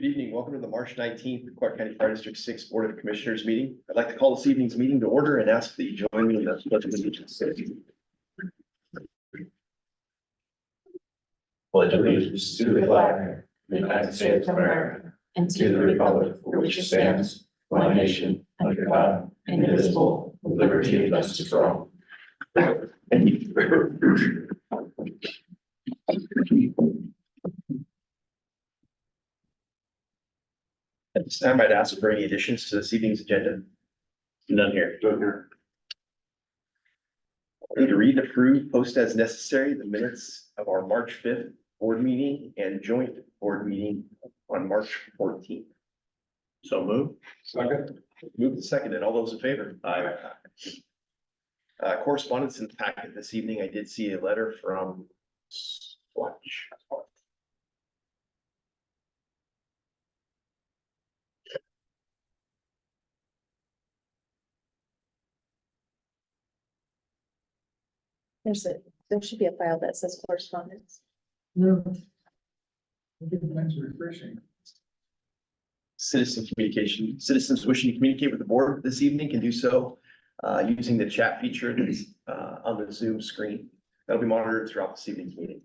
Good evening. Welcome to the March 19th Clark County Fire District 6 Board of Commissioners meeting. I'd like to call this evening's meeting to order and ask that you join me in the pledge of allegiance. Pledge allegiance to the flag of the United States of America and to the republic for which it stands, one nation, under God, indivisible, with liberty and justice for all. At this time, I'd ask for any additions to this evening's agenda. None here. I need to read, approve, post as necessary the minutes of our March 5th board meeting and joint board meeting on March 14th. So move. Second. Move to second, and all those in favor? Aye. Correspondence in the packet this evening. I did see a letter from Swatch. There should be a file that says correspondence. That's refreshing. Citizen communication. Citizens wishing to communicate with the board this evening can do so using the chat feature that's on the Zoom screen. That'll be monitored throughout this evening's meeting.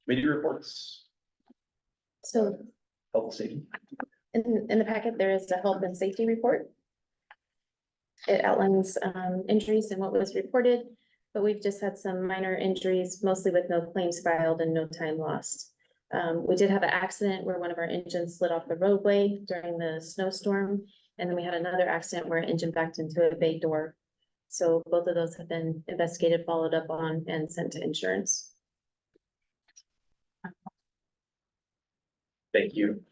Committee reports. So Health and safety. in the packet, there is a health and safety report. It outlines injuries and what was reported, but we've just had some minor injuries, mostly with no claims filed and no time lost. We did have an accident where one of our engines slid off the roadway during the snowstorm. And then we had another accident where an engine backed into a bay door. So both of those have been investigated, followed up on, and sent to insurance. Thank you.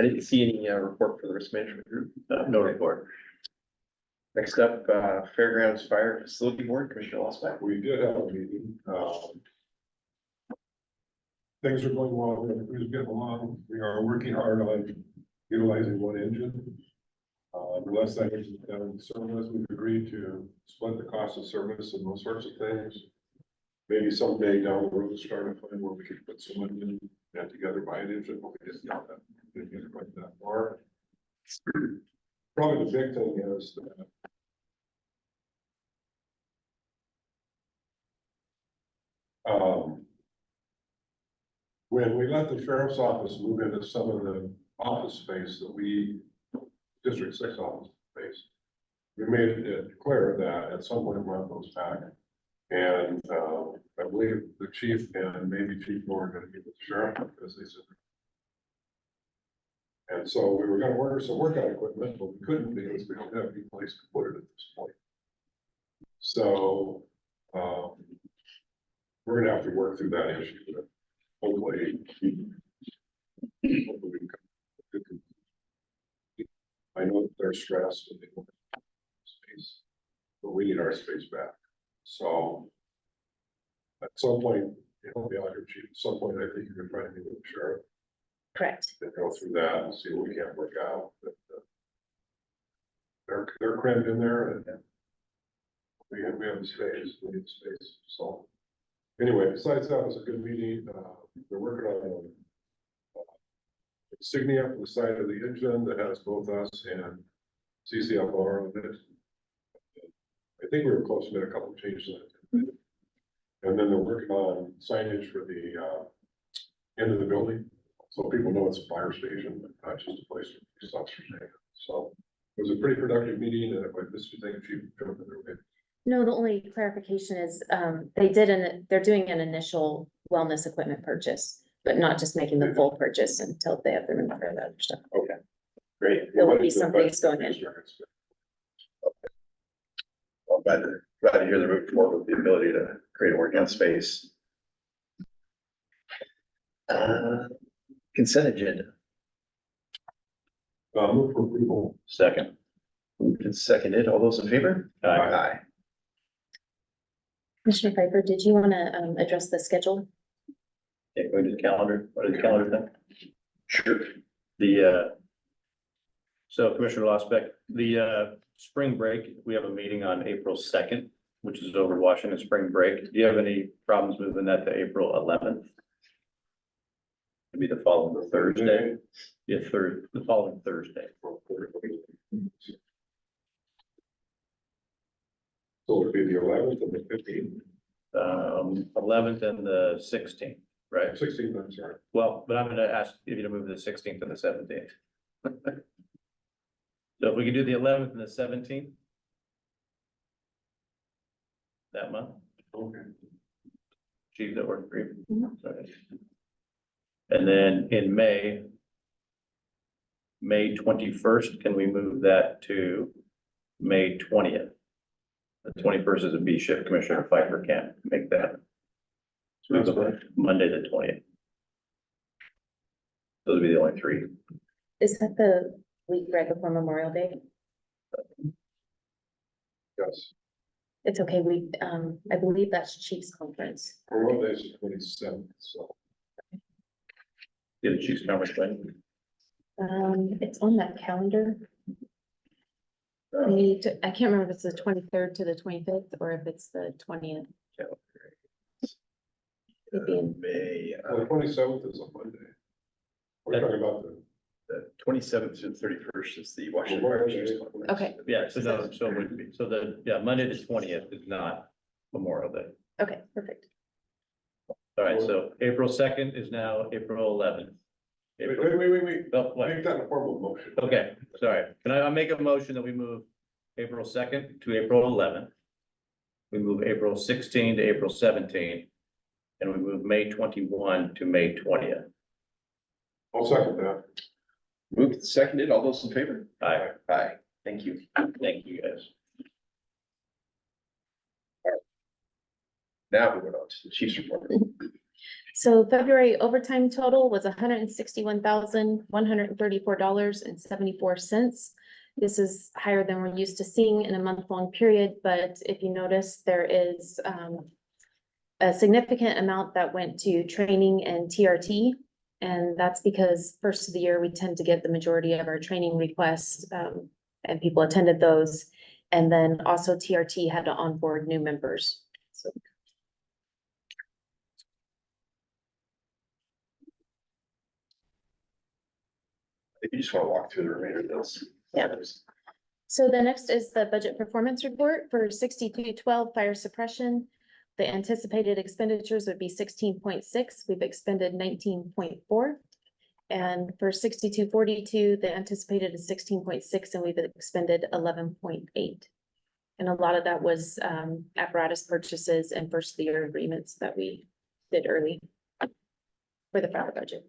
I didn't see any report for the risk management group. No report. Next up, Fairgrounds Fire Facility Board, Commissioner Lossback. We did have a meeting. Things are going well. We're getting along. We are working hard on utilizing one engine. Unless that engine is down in service, we've agreed to split the cost of service and those sorts of things. Maybe someday down the road, start a plan where we could put someone in and together buy an engine, but we just got that. Didn't get it quite that far. Probably the big thing is that when we let the sheriff's office move into some of the office space that District 6 office space, we made it clear that at some point we want those back. And I believe the chief and maybe Chief Moore are going to meet with the sheriff because they said. And so we were going to order some workout equipment, but we couldn't because we don't have any place to put it at this point. So we're going to have to work through that issue. But hopefully we can. I know that they're stressed and they want space, but we need our space back. So at some point, help me out here, Chief. At some point, I think you can try to meet with the sheriff. Correct. And go through that and see what we can't work out. But they're crammed in there, and we have the space. We need space. So anyway, besides that, it was a good meeting. They're working on insignia for the side of the engine that has both us and CCFR on it. I think we were close to make a couple of changes on it. And then they're working on signage for the end of the building, so people know it's a fire station, not just a place for stuff. So it was a pretty productive meeting, and if I missed anything, Chief, jump in there. No, the only clarification is they're doing an initial wellness equipment purchase, but not just making the full purchase until they have the room for that other stuff. Okay, great. There will be some things going in. Well, glad to hear the report with the ability to create a workout space. Consent agenda. Move for approval. Second. Moved and seconded. All those in favor? Aye. Commissioner Piper, did you want to address the schedule? Yeah, going to the calendar. What is the calendar thing? Sure. So Commissioner Lossbeck, the spring break, we have a meeting on April 2nd, which is over Washington spring break. Do you have any problems moving that to April 11th? It'd be the following Thursday, the following Thursday. So it'd be the 11th and the 15th, 11th and the 16th, right? 16th, I'm sorry. Well, but I'm gonna ask if you to move the 16th and the 17th. So if we could do the 11th and the 17th. That month, Okay. Chief, that work for you? Mhm. Sorry. And then in May 21st, can we move that to May 20th? The 21st is a B shift, Commissioner Pfeiffer can't make that. So we go Monday the 20th. Those would be the only three. Is that the week right before Memorial Day? Yes, It's okay, I believe that's Chiefs Conference. Memorial Day is the 27th, so. Get a Chiefs conference plan. It's on that calendar. I can't remember if it's the 23rd to the 25th, or if it's the 20th. It'd be in- May, The 27th is a Monday. We're talking about the 27th to 31st is the Washington. Memorial Fire Chiefs Day. Conference. Okay. Yeah, so no, so it would be, so Monday the 20th is not Memorial Day. Okay, perfect. All right, so April 2nd is now April 11th. Wait, April- wait. Oh, what? Make that a formal motion. Okay, sorry. Can I make a motion that we move April 2nd to April 11th? We move April 16 to April 17, and we move May 21 to May 20th. I'll second that. Moved and seconded, all those in favor? Aye. Aye, thank you. Thank you, guys. Now we went on to the chief's report. So February overtime total was $161,134.74. This is higher than we're used to seeing in a month-long period, but if you notice, there is a significant amount that went to training and TRT. And that's because first of the year, we tend to get the majority of our training requests, and people attended those. And then also TRT had to onboard new members. So If you just want to walk through the remainder of those. Yeah. So the next is the budget performance report for 6212 fire suppression. The anticipated expenditures would be 16.6. We've expended 19.4. And for 6242, the anticipated is 16.6, and we've expended 11.8. And a lot of that was apparatus purchases and first of the year agreements that we did early for the fire budget.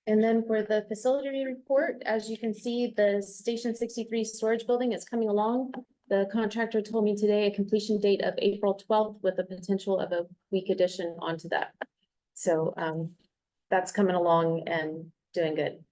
And then for the facility report, as you can see, the Station 63 storage building is coming along. The contractor told me today a completion date of April 12th with the potential of a week addition onto that. So that's coming along and doing good.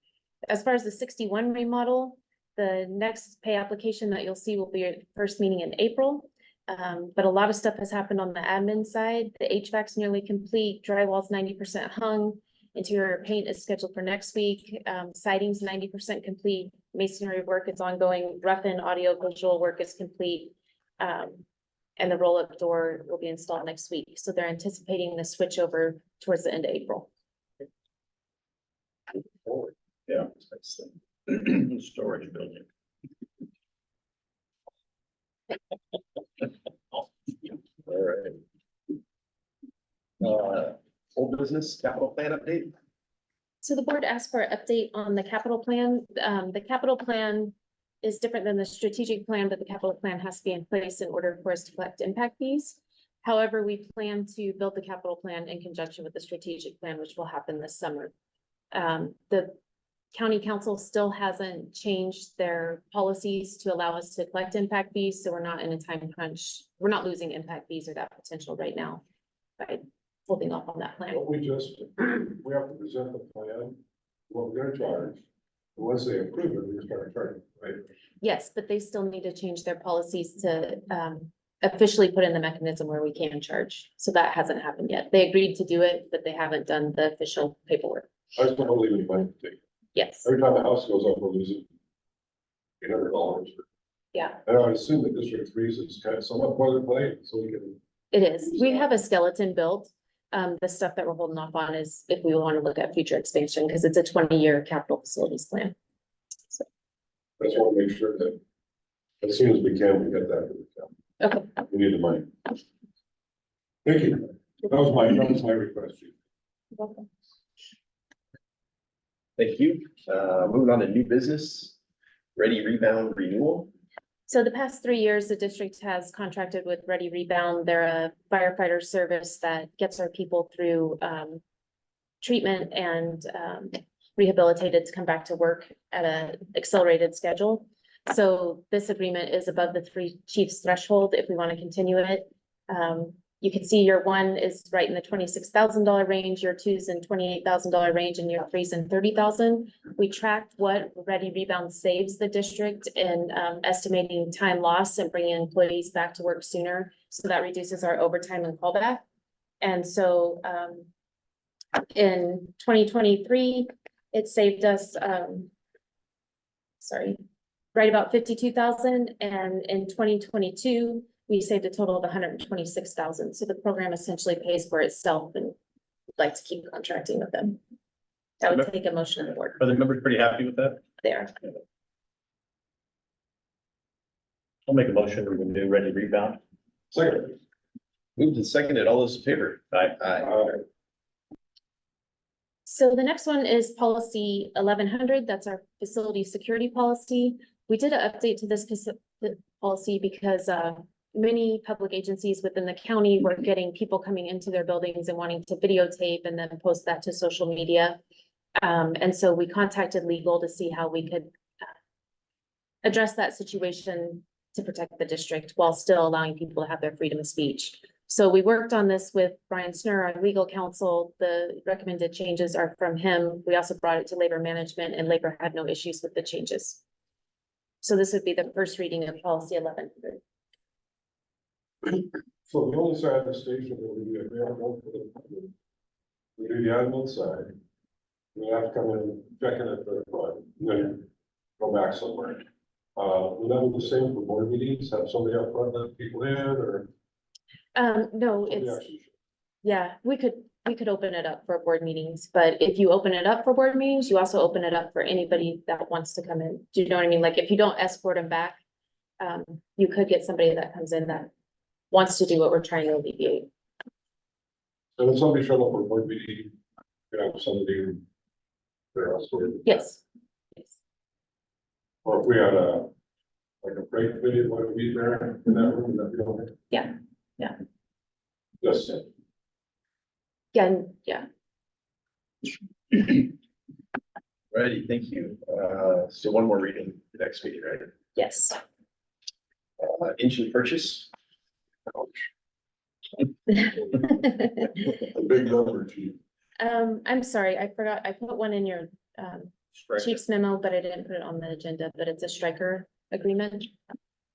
As far as the 61 remodel, the next pay application that you'll see will be your first meeting in April. But a lot of stuff has happened on the admin side. The HVAC's nearly complete, drywall's 90% hung. Interior paint is scheduled for next week. Siding's 90% complete. Masonry work is ongoing. Rough-in audio visual work is complete. And the roll-up door will be installed next week. So they're anticipating the switch over towards the end of April. Yeah. Storage building. All right. Old business capital plan update? So the board asked for an update on the capital plan. The capital plan is different than the strategic plan, but the capital plan has to be in place in order for us to collect impact fees. However, we plan to build the capital plan in conjunction with the strategic plan, which will happen this summer. The county council still hasn't changed their policies to allow us to collect impact fees, so we're not in a time crunch. We're not losing impact fees or that potential right now by holding off on that plan. What we have to present the plan, what we're gonna charge. And once they approve it, we're gonna start charging, right? Yes, but they still need to change their policies to officially put in the mechanism where we can charge. So that hasn't happened yet. They agreed to do it, but they haven't done the official paperwork. I just don't want to leave any money to take. Yes, Every time the house goes up, we're losing $800. yeah, And I assume that District 3 is kind of somewhat boilerplate, so we can. it is. We have a skeleton built. The stuff that we're holding off on is if we want to look at future expansion, because it's a 20-year capital facilities plan. I just want to make sure that as soon as we can, we get that. Okay. We need the money. Thank you. That was my request. Chief. Welcome. Thank you. Moving on to new business, Ready Rebound renewal. So the past 3 years, the district has contracted with Ready Rebound. They're a firefighter service that gets our people through treatment and rehabilitated to come back to work at an accelerated schedule. So this agreement is above the 3 chiefs threshold if we want to continue it. You can see year 1 is right in the $26,000 range, year 2 is in $28,000 range, and year 3 is in $30,000. We tracked what Ready Rebound saves the district in estimating time lost and bringing employees back to work sooner. So that reduces our overtime and callback. And so in 2023, it saved us, right about 52,000, and in 2022, we saved a total of 126,000. So the program essentially pays for itself, and we'd like to keep contracting with them. That would take a motion of the board Are the members pretty happy with that? there. I'll make a motion to renew Ready Rebound. Second. Moved and seconded. All those in favor? Aye. So the next one is policy 1100. That's our facility security policy. We did an update to this policy because many public agencies within the county were getting people coming into their buildings and wanting to videotape and then post that to social media. And so we contacted legal to see how we could address that situation to protect the district while still allowing people to have their freedom of speech. So we worked on this with Brian Snur, our legal counsel. The recommended changes are from him. We also brought it to labor management, and labor had no issues with the changes. So this would be the first reading of policy 1100. So the only side of the station that we do, we have one for the public. We do the admin side. We have to come in, check in at the front, and then go back somewhere. Would that be the same for board meetings? Have somebody up front let people in, or? No, somebody it's, actually- yeah, we could open it up for board meetings, but if you open it up for board meetings, you also open it up for anybody that wants to come in. Do you know what I mean? Like, if you don't escort them back, you could get somebody that comes in that wants to do what we're trying to alleviate. So if somebody showed up for a board meeting, you have somebody there else, Yes. Yes. or if we had like a break video, want to be there in that room, that'd be okay. Yeah, yeah. Yes. Yeah. Righty, thank you. So one more reading the next meeting, right? Yes. Engine purchase. A big number, chief. I'm sorry, I forgot, I put one in your Strike it. chief's memo, but I didn't put it on the agenda, but it's a striker agreement.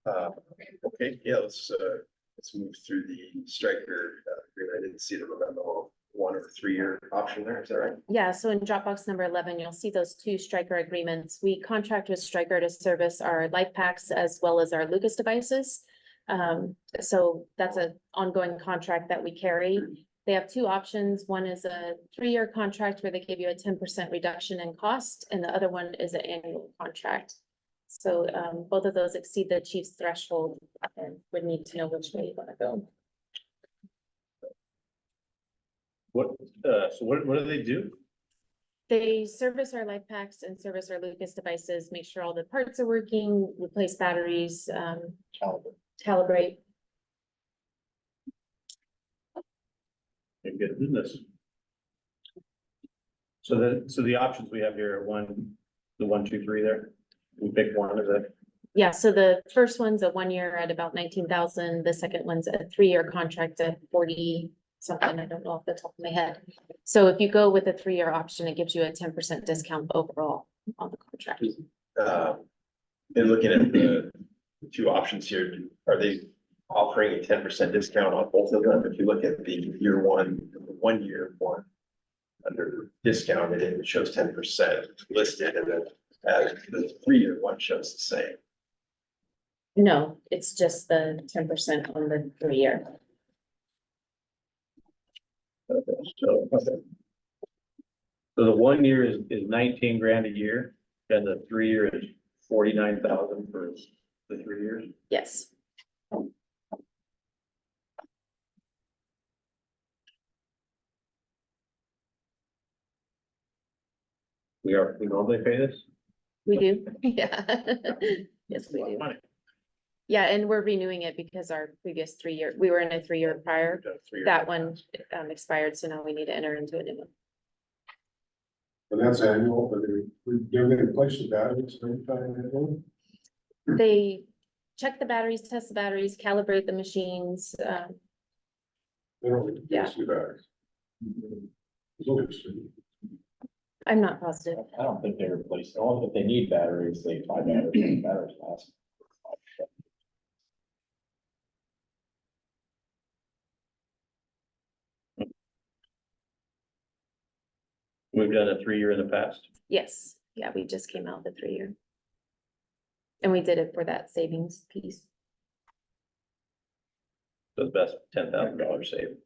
Okay, yeah, let's move through the striker agreement. I didn't see the memo, 1 or 3 year option there. Is that right? Yeah, so in Dropbox number 11, you'll see those 2 striker agreements. We contract with Striker to service our life packs as well as our Lucas devices. So that's an ongoing contract that we carry. They have 2 options. One is a 3-year contract where they give you a 10% reduction in cost, and the other one is an annual contract. So both of those exceed the chief's threshold and would need to know which way you want to go. What do they do? They service our life packs and service our Lucas devices, make sure all the parts are working, replace batteries, calibrate. Good business. So the options we have here are the 1, 2, 3 there. We pick one, is that? Yeah, so the first one's a 1 year at about 19,000. The second one's a 3-year contract at 40 something. I don't know off the top of my head. So if you go with a 3-year option, it gives you a 10% discount overall on the contract. And looking at the 2 options here, are they offering a 10% discount on both of them? If you look at the year 1, the 1 year one, under discounted, it shows 10% listed, and then the 3-year one shows the same. No, it's just the 10% on the 3-year. Okay. So. So the 1 year is 19 grand a year, and the 3 year is 49,000 for the 3 years. Yes. We normally pay this? We do, yeah. Yes, we Lot of do. money. Yeah, and we're renewing it because our previous 3 year, we were in a 3 year prior. 3 years. That one expired, so now we need to enter into a new one. And that's annual, but they're gonna replace the batteries every time annually? They check the batteries, test the batteries, calibrate the machines. They don't Yeah. replace the batteries. It's interesting. I'm not positive. I don't think they replace, only if they need batteries, they buy batteries, batteries last. We've done a 3 year in the past. Yes, yeah, we just came out the 3 year. And we did it for that savings piece. So the best $10,000 savings.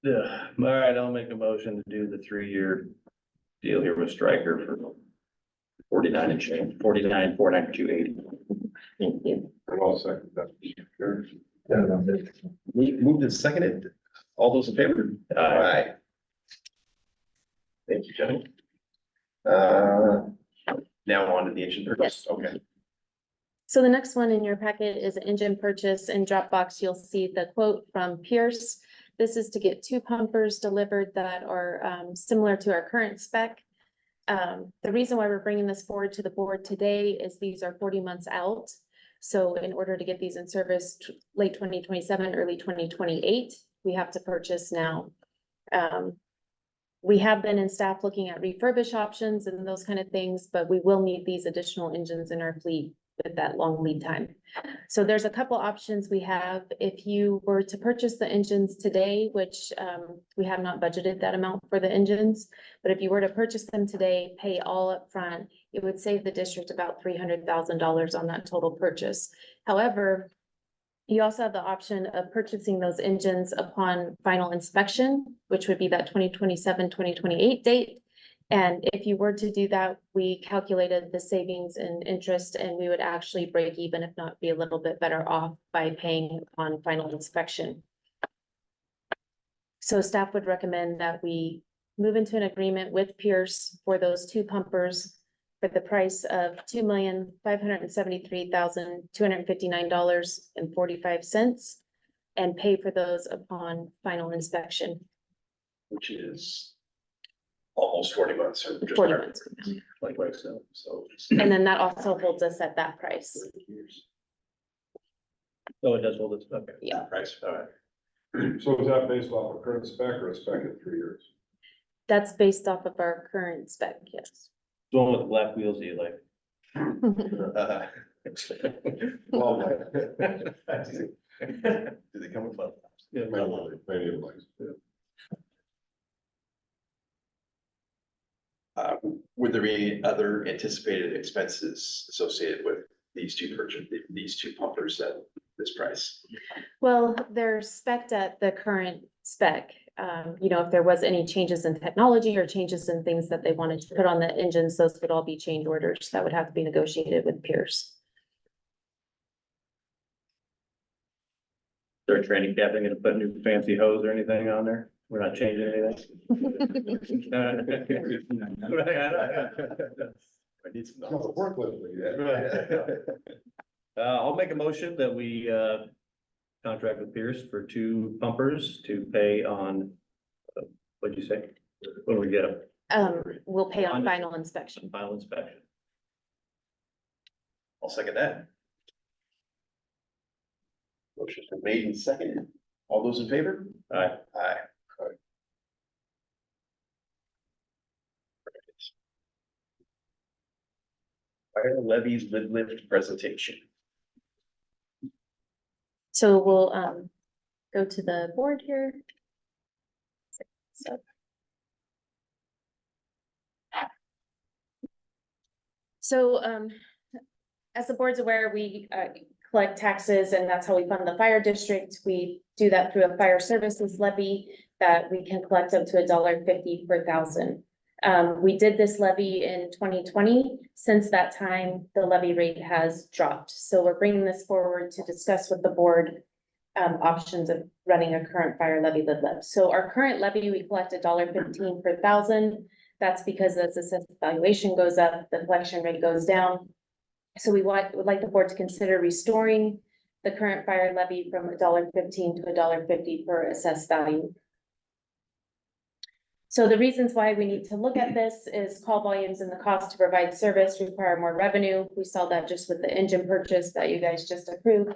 Yeah, all right, I'll make a motion to do the 3 year deal here with Stryker for 49 and change, 49,492.80. Thank you. And I'll second that. Sure. We moved and seconded. All those in favor? Aye. Thank you, gentlemen. Now on to the engine purchase. Yes. Okay. So the next one in your packet is an engine purchase. In Dropbox, you'll see the quote from Pierce. This is to get 2 pumpers delivered that are similar to our current spec. The reason why we're bringing this forward to the board today is these are 40 months out. So in order to get these in service late 2027, early 2028, we have to purchase now. We have been in staff looking at refurbish options and those kind of things, but we will need these additional engines in our fleet with that long lead time. So there's a couple options we have. If you were to purchase the engines today, which we have not budgeted that amount for the engines, but if you were to purchase them today, pay all up front, it would save the district about $300,000 on that total purchase. However, you also have the option of purchasing those engines upon final inspection, which would be that 2027, 2028 date. And if you were to do that, we calculated the savings and interest, and we would actually break even, if not be a little bit better off by paying on final inspection. So staff would recommend that we move into an agreement with Pierce for those 2 pumpers for the price of $2,573,259.45 and pay for those upon final inspection. Which is almost 40 months or just 40 under. months. Like so. So. it's And then that also holds us at that price. 30 years. Oh, it does hold this, okay. Yeah. Price. All right. So is that based off of current spec or a spec in 3 years? That's based off of our current spec, yes. The one with the black wheels, you like? Well, do they come with fun? Yeah, Many of them. Would there be other anticipated expenses associated with these 2 pumpers at this price? Well, they're spec'd at the current spec. You know, if there was any changes in technology or changes in things that they wanted to put on the engines, those would all be change orders that would have to be negotiated with Pierce. They're training captain gonna put new fancy hose or anything on there? We're not changing anything? I need some. No, the forklift, I'll make a motion that we, contract with Pierce for 2 pumpers to pay on, what'd you say? When we get them, We'll pay on final inspection. final inspection. I'll second that. Motion's been made and seconded. All those in favor? All right, Aye. Fire levies lift presentation. So we'll go to the board here. So as the board's aware, we collect taxes, and that's how we fund the fire district. We do that through a fire services levy that we can collect up to $1.50 per thousand. We did this levy in 2020. Since that time, the levy rate has dropped. So we're bringing this forward to discuss with the board options of running a current fire levy lid lift. So our current levy, we collect $1.15 per thousand. That's because as assessed valuation goes up, the collection rate goes down. So would like the board to consider restoring the current fire levy from $1.15 to $1.50 per assessed value. So the reasons why we need to look at this is call volumes and the cost to provide service require more revenue. We saw that just with the engine purchase that you guys just approved.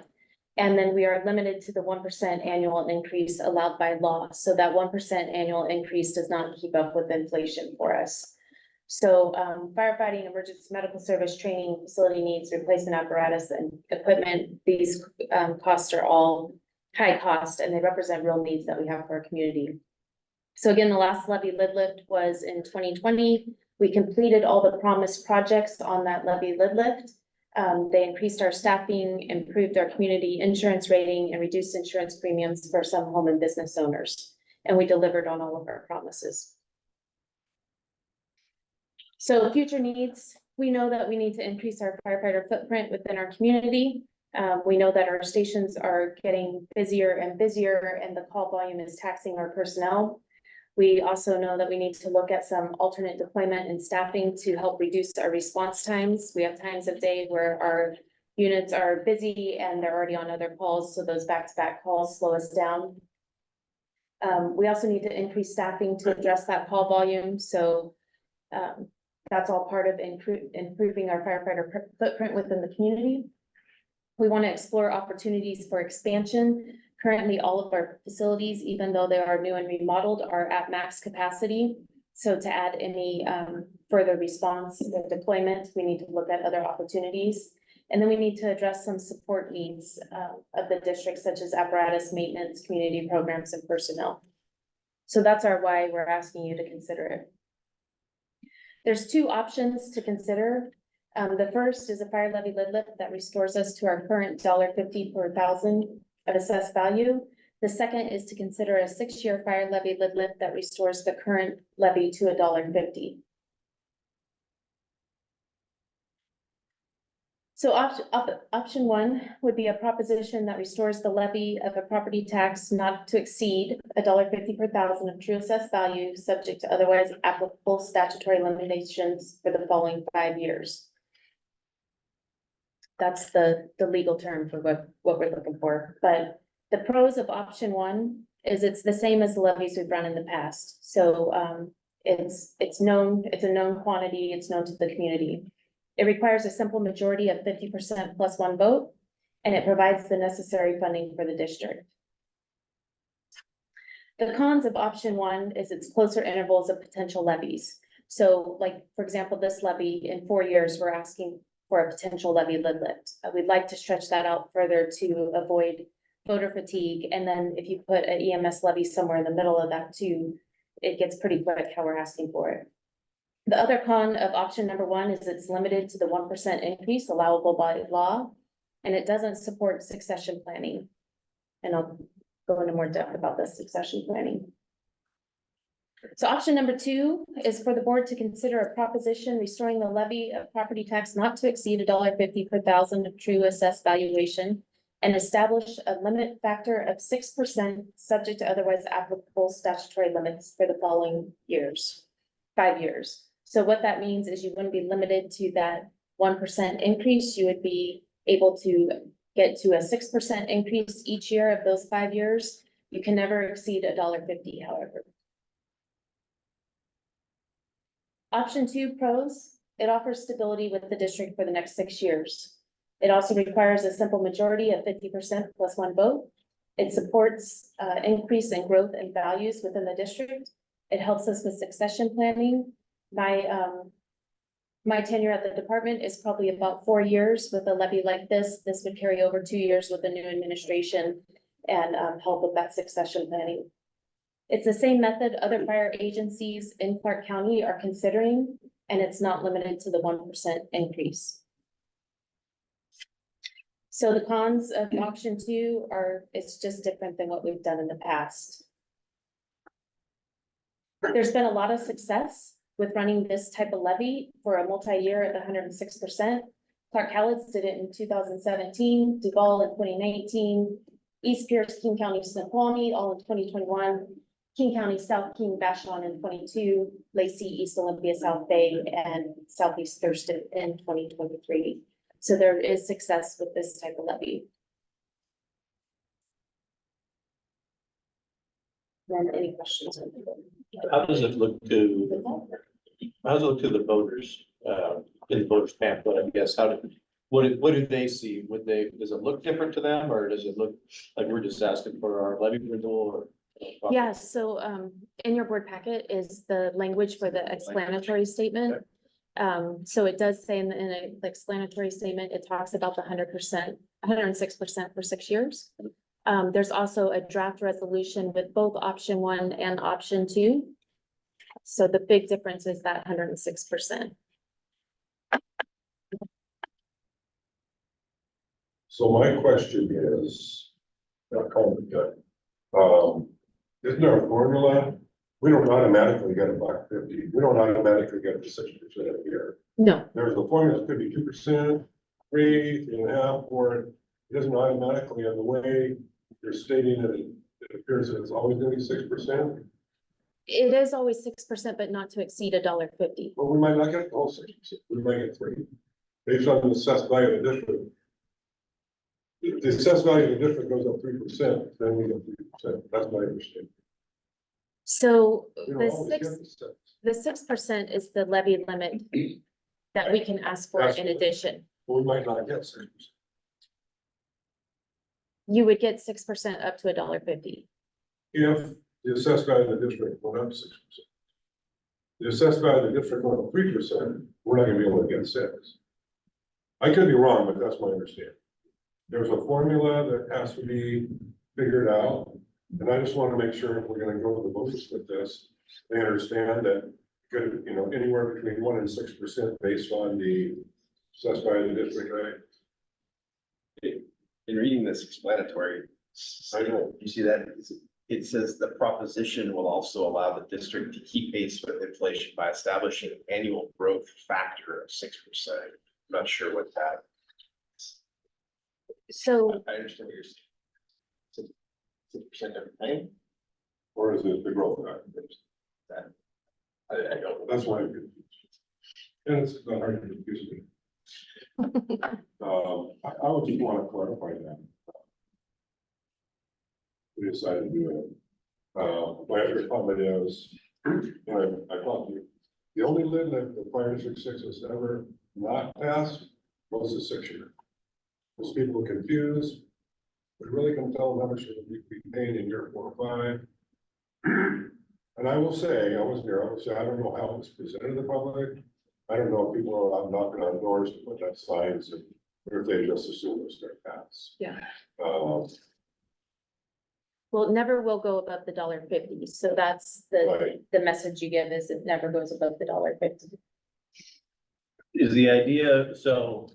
And then we are limited to the 1% annual increase allowed by law. So that 1% annual increase does not keep up with inflation for us. So firefighting, emergency medical service, training, facility needs, replacement apparatus and equipment, these costs are all high cost and they represent real needs that we have for our community. So again, the last levy lid lift was in 2020. We completed all the promised projects on that levy lid lift. They increased our staffing, improved our community insurance rating, and reduced insurance premiums for some home and business owners. And we delivered on all of our promises. So future needs, we know that we need to increase our firefighter footprint within our community. We know that our stations are getting busier and busier and the call volume is taxing our personnel. We also know that we need to look at some alternate deployment and staffing to help reduce our response times. We have times of day where our units are busy and they're already on other calls, so those back-to-back calls slow us down. We also need to increase staffing to address that call volume, so that's all part of improving our firefighter footprint within the community. We want to explore opportunities for expansion. Currently, all of our facilities, even though they are new and remodeled, are at max capacity. So to add any further response or deployment, we need to look at other opportunities. And then we need to address some support needs of the district, such as apparatus, maintenance, community programs, and personnel. So that's our why we're asking you to consider it. There's two options to consider. The first is a fire levy lid lift that restores us to our current $1.50 per thousand of assessed value. The second is to consider a 6-year fire levy lid lift that restores the current levy to $1.50. So option one would be a proposition that restores the levy of a property tax not to exceed $1.50 per thousand of true assessed value, subject to otherwise applicable statutory limitations for the following 5 years. That's the legal term for what we're looking for. But the pros of option one is it's the same as the levies we've run in the past. So it's known, it's a known quantity, it's known to the community. It requires a simple majority of 50% plus 1 vote, and it provides the necessary funding for the district. The cons of option one is its closer intervals of potential levies. So like, for example, this levy in 4 years, we're asking for a potential levy lid lift. We'd like to stretch that out further to avoid voter fatigue. And then if you put an EMS levy somewhere in the middle of that too, it gets pretty quick how we're asking for it. The other con of option number one is it's limited to the 1% increase allowable by law, and it doesn't support succession planning. And I'll go into more depth about this succession planning. So option number two is for the board to consider a proposition restoring the levy of property tax not to exceed $1.50 per thousand of true assessed valuation and establish a limit factor of 6% subject to otherwise applicable statutory limits for the following years, 5 years. So what that means is you wouldn't be limited to that 1% increase. You would be able to get to a 6% increase each year of those 5 years. You can never exceed $1.50, however. Option two pros, it offers stability with the district for the next 6 years. It also requires a simple majority of 50% plus 1 vote. It supports increase in growth and values within the district. It helps us with succession planning. My tenure at the department is probably about 4 years. With a levy like this. This would carry over 2 years with the new administration and help with that succession planning. It's the same method other fire agencies in Clark County are considering, and it's not limited to the 1% increase. So the cons of option two are, it's just different than what we've done in the past. There's been a lot of success with running this type of levy for a multi-year at the 106%. Clark Cowlitz did it in 2017, Duval in 2019, East Pierce, King County, Snoqualmie, all in 2021, King County, South King, Vashon in 22, Lacey, East Olympia, South Bay, and Southeast Thurston in 2023. So there is success with this type of levy. Then any questions? How does it look to, how does it look to the voters, in the voters pamphlet, I guess, what do they see? Does it look different to them, or does it look like we're just asking for our levy renewal or? Yeah, so in your board packet is the language for the explanatory statement. So it does say in the explanatory statement, it talks about the 100%, 106% for 6 years. There's also a draft resolution with both option one and option two. So the big difference is that 106%. So my question is, not calling it good. Isn't there a formula? We don't automatically get $1.50. We don't automatically get the 6% a year. No, There's a formula, it could be 2%, 3.5, or it doesn't automatically, and the way you're stating it, it appears that it's always gonna be 6%. it is always 6%, but not to exceed $1.50. But we might not get the whole 6%, we might get 3. Based on the assessed value of the district. If the assessed value of the district goes up 3%, then we get 3%. That's my understanding. So We don't the always six. get the 6. The 6% is the levy limit that we can ask for in addition. But we might not get 6%. You would get 6% up to $1.50. If the assessed value of the district went up 6%. The assessed value of the district went up 3%, we're not gonna be able to get 6. I could be wrong, but that's my understanding. There's a formula that has to be figured out, and I just want to make sure if we're gonna go to the voters with this, they understand that could, you know, anywhere between 1% and 6% based on the assessed value of the district, right? In reading this explanatory, I know. you see that it says the proposition will also allow the district to keep pace with inflation by establishing an annual growth factor of 6%. I'm not sure what that. So I understand what you're saying. 6% everything. Or is it the growth factor? That I don't know. That's why I'm confused. And it's not hard to confuse me. I would just want to clarify that. We decided to do it. My other comment is, and I thought the only lid that the fire district 6 has ever not passed was the 6-year. Most people are confused. We really can tell them how much we be paying in year 4 or 5. And I will say, I was there, I will say, I don't know how it was presented to the public. I don't know if people are out knocking on doors to put up signs, or if they just assume it's going to pass. Yeah. Um, well, it never will go above the $1.50. So that's Right. the message you give is it never goes above the $1.50. Is the idea, so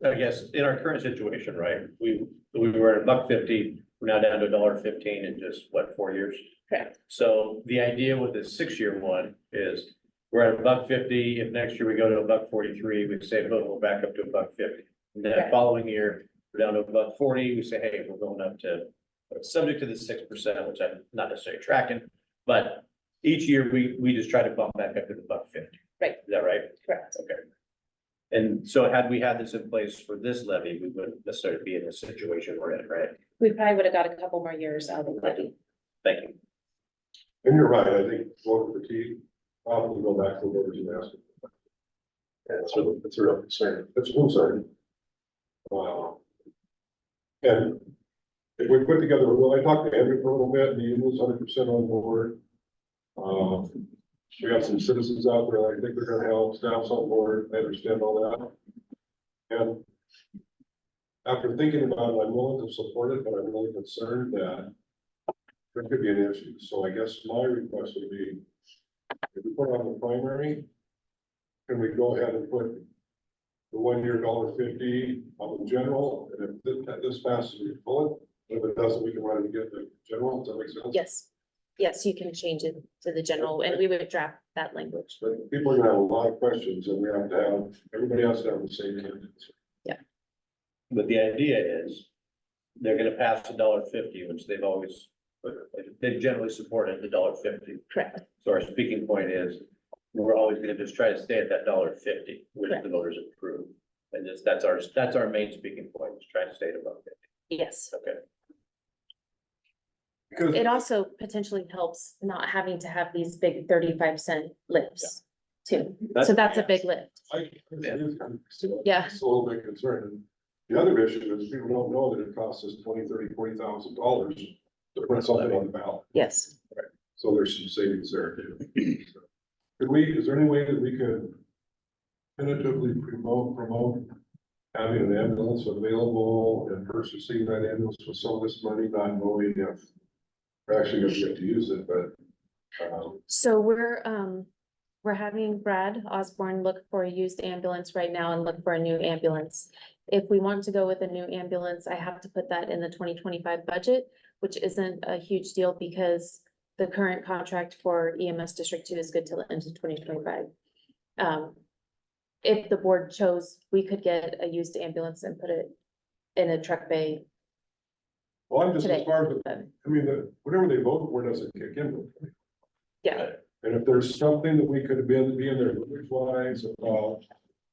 I guess in our current situation, right, we were at $1.50, we're now down to $1.15 in just what, 4 years? Correct. So the idea with the 6-year one is we're at $1.50. If next year we go to $1.43, we say, oh, we're back up to $1.50. And then the Correct. following year, we're down to $1.40, we say, hey, we're going up to, subject to the 6%, which I'm not necessarily tracking, but each year we just try to bump back up to the $1.50. Right. Is that right? Correct. Okay. And so had we had this in place for this levy, we wouldn't necessarily be in the situation we're in, right? We probably would have got a couple more years out of the levy. Thank you. And you're right, I think voter fatigue, often go back to the voters and ask. That's a real concern. That's a concern. And if we put together, well, I talked to Andrew for a little bit, and he was 100% on board. We got some citizens out there, I think they're gonna help, staff's on board, I understand all that. And after thinking about it, I'm willing to support it, but I'm really concerned that there could be an issue. So I guess my request would be, if we put on the primary, can we go ahead and put the 1 year $1.50 on the general, and if this passes, we pull it. If it doesn't, we can run it again, the general, does that make sense? Yes, yes, you can change it to the general, and we would draft that language. But people are gonna have a lot of questions, and we have to have, everybody has to have the same answer. But the idea is, they're gonna pass $1.50, which they've always, they've generally supported the $1.50. Correct. So our speaking point is, we're always gonna just try to stay at that $1.50, which Correct. the voters approve. And that's our main speaking point, is trying to stay at above 50. Yes. Okay. Because It also potentially helps not having to have these big 35-cent lifts too. So that's a big lift. I, Yeah. it's a little bit concerning. The other issue is people don't know that it costs us $20,000, $30,000, to put something on the ballot. Yes. So there's some savings there too. Could we, is there any way that we could tentatively promote having an ambulance available and purchasing that ambulance with some of this money, not knowing if we're actually gonna get to use it, but, So we're having Brad Osborne look for a used ambulance right now and look for a new ambulance. If we want to go with a new ambulance, I have to put that in the 2025 budget, which isn't a huge deal because the current contract for EMS District 2 is good till the end of 2025. If the board chose, we could get a used ambulance and put it in a truck bay. well, I'm just as Today. far as, I mean, whatever they vote for doesn't kick in. Yeah, And if there's something that we could be in there, wise, you know,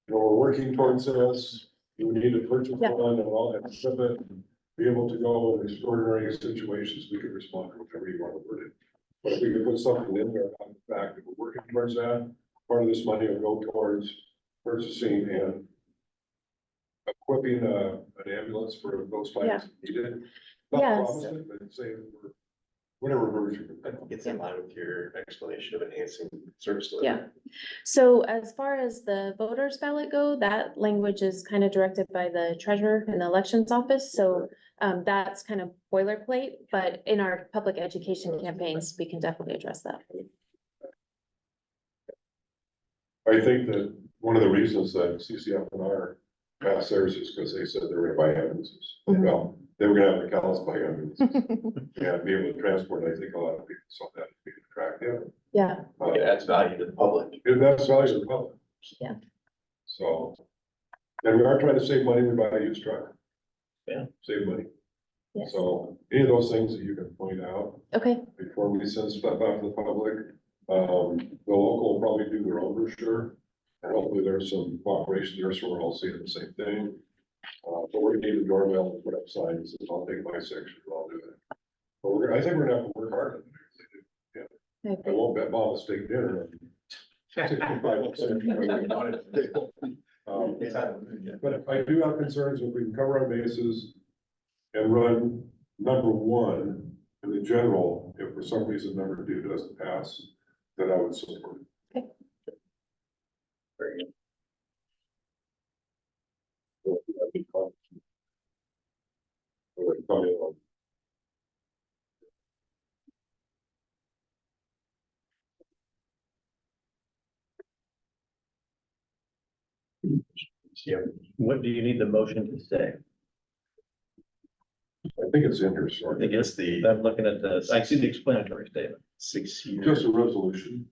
we're working towards this, we need to purchase Yeah. one and all that stuff, and be able to go in extraordinary situations, we could respond to whatever you want to word it. But if we could put something in there on the fact that we're working towards that, part of this money will go towards purchasing and equipping an ambulance for those fires needed. Not Yes. promise it, but say we're, whatever version. I think it's in line with your explanation of enhancing service yeah. delivery. So as far as the voters ballot go, that language is kind of directed by the treasurer in the elections office, so that's kind of boilerplate, but in our public education campaigns, we can definitely address that. I think that one of the reasons that CCFR passed theirs is because they said they were gonna buy ambulances. Mhm. Well, they were gonna have the cows buy ambulances and be able to transport. I think a lot of people saw that as being attractive. Yeah, It adds value to the public. And that's value to the public. Yeah. So, and we are trying to save money, we buy a used truck. Yeah. Save money. yes, So any of those things that you can point out okay, before we send stuff out to the public. The local will probably do their own brochure. And hopefully there's some cooperation there, so we're all seeing the same thing. But we're gonna need a doorbell and put up signs, and I'll take my section, I'll do it. But I think we're gonna have to work hard. on it. I I agree. won't bet mom a steak dinner. But I do have concerns if we can cover our bases and run number one in the general, if for some reason number two doesn't pass, then I would support it. Very good. Yeah. What do you need the motion to say? I think it's in here, so I think It's the I'm looking at the, I see the explanatory statement. 6 year. just a resolution.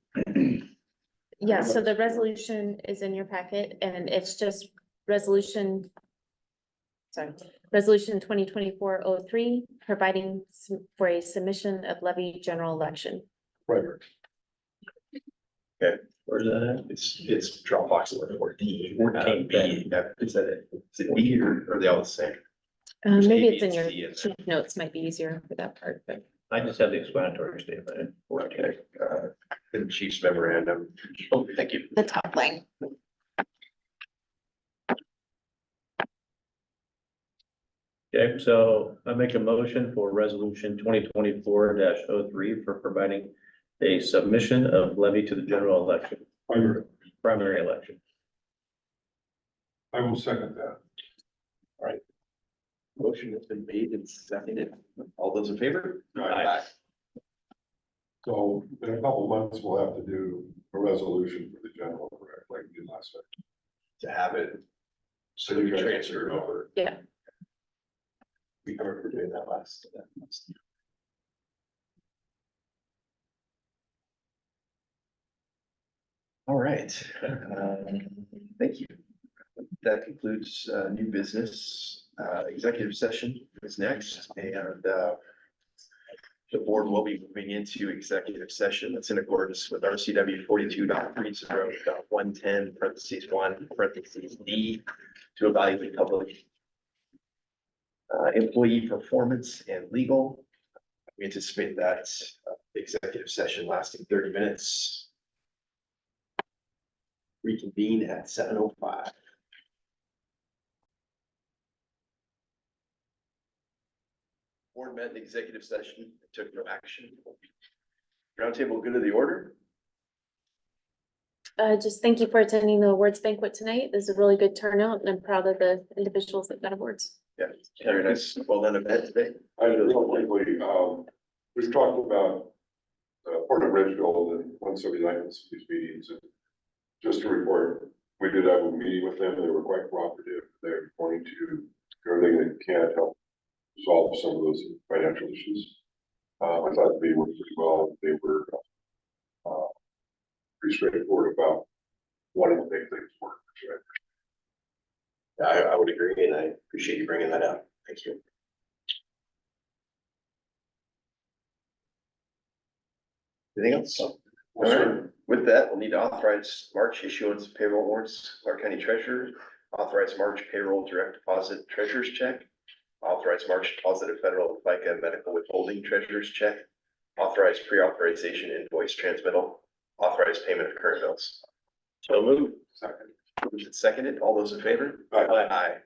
yeah, so the resolution is in your packet, and it's just resolution. Sorry, resolution 2024-03, providing for a submission of levy general election. Right. Where's that at? It's Dropbox number 14. 14, B, is it B or are they all the same? There's Maybe A, it's B, in and your C in there. chief notes, might be easier for that part, but I just have the explanatory statement. Okay, the chief's memorandum. Oh, thank you. the top line. Okay, so I make a motion for resolution 2024-03 for providing a submission of levy to the general election, primary election. I will second that. Motion has been made and seconded. All those in favor? Aye. So in a couple months, we'll have to do a resolution for the general, correct, like we did last time. To have it So you guys transfer it over. Yeah. We remember doing that last. All right, thank you. That concludes, new business, executive session is next, and, the board will be moving into executive session. That's in accordance with RCW 42.30.110 parentheses 1 parentheses D to evaluate public employee performance and legal. We anticipate that executive session lasting 30 minutes. Reconvene at 7:05. Board met in executive session, and took no action. Roundtable good of the order. Just thank you for attending the awards banquet tonight. This is a really good turnout and I'm proud of the individuals that got awards. Yeah, very nice, well done event today. I real quickly, we've talked about Port of Ridgeville and 179 in these meetings. And just to report, we did have a meeting with them. They were quite cooperative. They're going to do everything they can to help solve some of those financial issues. I thought they worked pretty well. They were pretty straightforward about wanting to make things work. I would agree, and I appreciate you bringing that up. Thank you. Anything else? All right, with that, we'll need to authorize March issuance of payroll warrants, Clark County Treasurer, authorize March payroll direct deposit treasurer's check, authorize March deposit of federal FICA medical withholding treasurer's check, authorize pre-authorization invoice transmittal, authorize payment of current bills. So move. Second. Moved and seconded, all those in favor? Aye. Aye.